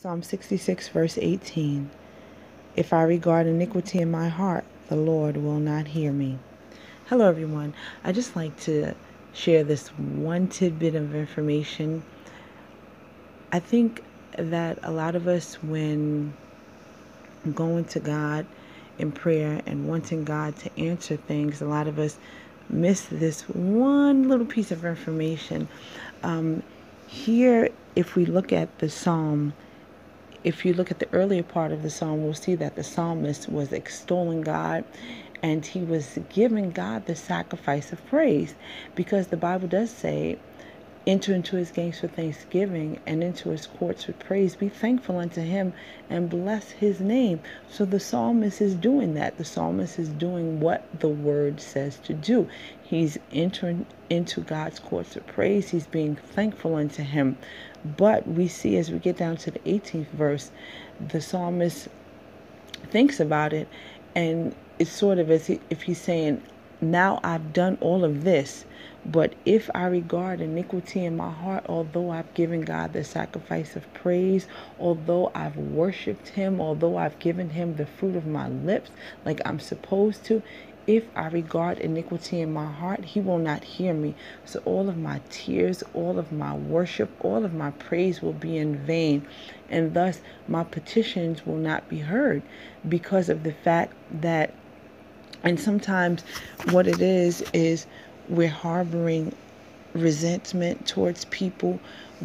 Psalm 66, verse 18. If I regard iniquity in my heart, the Lord will not hear me. Hello, everyone. I just like to share this one tidbit of information. I think that a lot of us, when going to God in prayer and wanting God to answer things, a lot of us miss this one little piece of information. Here, if we look at the psalm, if you look at the earlier part of the psalm, we'll see that the psalmist was extolling God and he was giving God the sacrifice of praise, because the Bible does say, enter into his gates with thanksgiving and into his courts with praise. Be thankful unto him and bless his name. So the psalmist is doing that. The psalmist is doing what the word says to do. He's entering into God's courts with praise. He's being thankful unto him. But we see, as we get down to the 18th verse, the psalmist thinks about it, and it's sort of as if he's saying, now I've done all of this, but if I regard iniquity in my heart, although I've given God the sacrifice of praise, although I've worshiped him, although I've given him the fruit of my lips like I'm supposed to, if I regard iniquity in my heart, he will not hear me. So all of my tears, all of my worship, all of my praise will be in vain. And thus my petitions will not be heard, because of the fact that, and sometimes what it is we're harboring resentment towards people.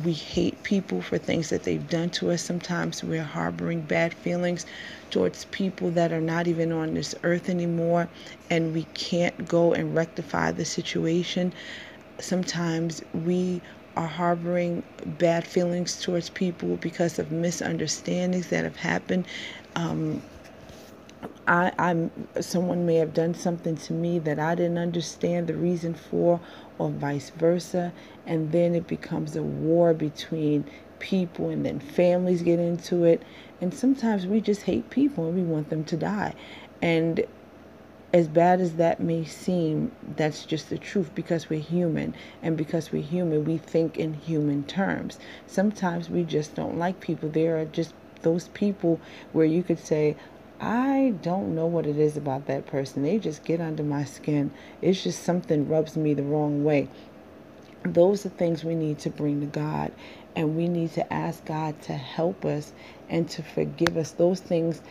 We hate people for things that they've done to us. Sometimes we're harboring bad feelings towards people that are not even on this earth anymore, and we can't go and rectify the situation. Sometimes we are harboring bad feelings towards people because of misunderstandings that have happened. Someone may have done something to me that I didn't understand the reason for, or vice versa, and then it becomes a war between people, and then families get into it. And sometimes we just hate people and we want them to die. And as bad as that may seem, that's just the truth, because we're human, and because we're human, we think in human terms. Sometimes we just don't like people. There are just those people where you could say, I don't know what it is about that person. They just get under my skin. It's just something rubs me the wrong way. Those are things we need to bring to God, and we need to ask God to help us and to forgive us those things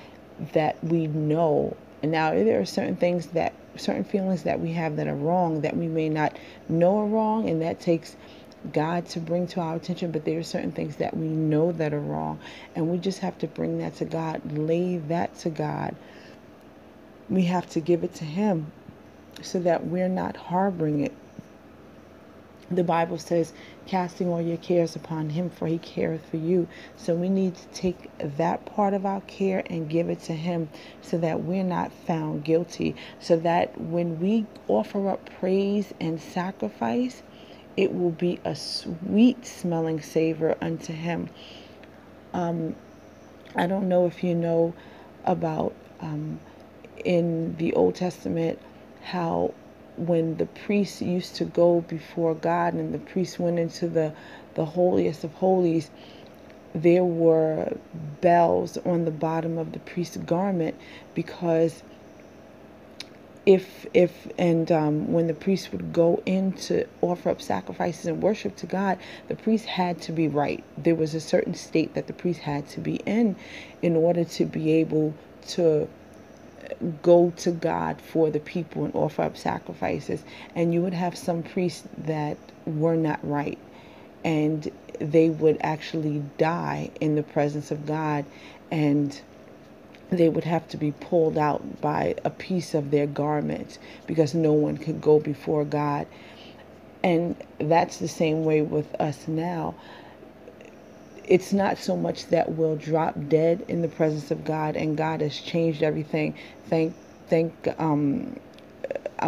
that we know. And now there are certain feelings that we have that are wrong, that we may not know are wrong, and that takes God to bring to our attention. But there are certain things that we know that are wrong, and we just have to bring that to God, lay that to God. We have to give it to him so that we're not harboring it. The Bible says, casting all your cares upon him, for he careth for you. So we need to take that part of our care and give it to him, so that we're not found guilty, so that when we offer up praise and sacrifice, it will be a sweet smelling savor unto him. I don't know if you know about in the Old Testament how when the priests used to go before God and the priests went into the holiest of holies, there were bells on the bottom of the priest's garment, because when the priest would go in to offer up sacrifices and worship to God, the priest had to be right. There was a certain state that the priest had to be in order to be able to go to God for the people and offer up sacrifices. And you would have some priests that were not right, and they would actually die in the presence of God, and they would have to be pulled out by a piece of their garment, because no one could go before God. And that's the same way with us now. It's not so much that we'll drop dead in the presence of God and God has changed everything. I'm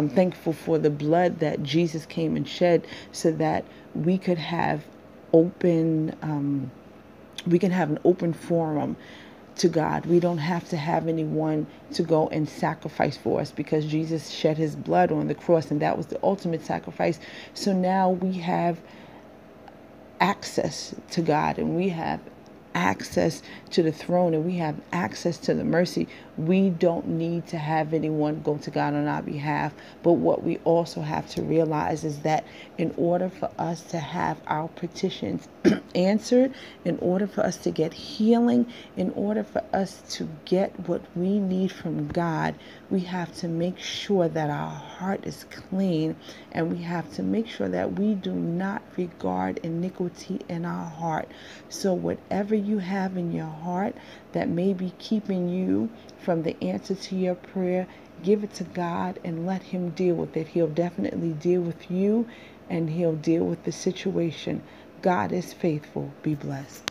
thankful for the blood that Jesus came and shed, so that we could have an open forum to God. We don't have to have anyone to go and sacrifice for us, because Jesus shed his blood on the cross, and that was the ultimate sacrifice. So now we have access to God, and we have access to the throne and we have access to the mercy, we don't need to have anyone go to God on our behalf. But what we also have to realize is that in order for us to have our petitions answered, in order for us to get healing, in order for us to get what we need from God, we have to make sure that our heart is clean, and we have to make sure that we do not regard iniquity in our heart. So whatever you have in your heart that may be keeping you from the answer to your prayer, give it to God and let him deal with it. He'll definitely deal with you, and he'll deal with the situation. God is faithful. Be blessed.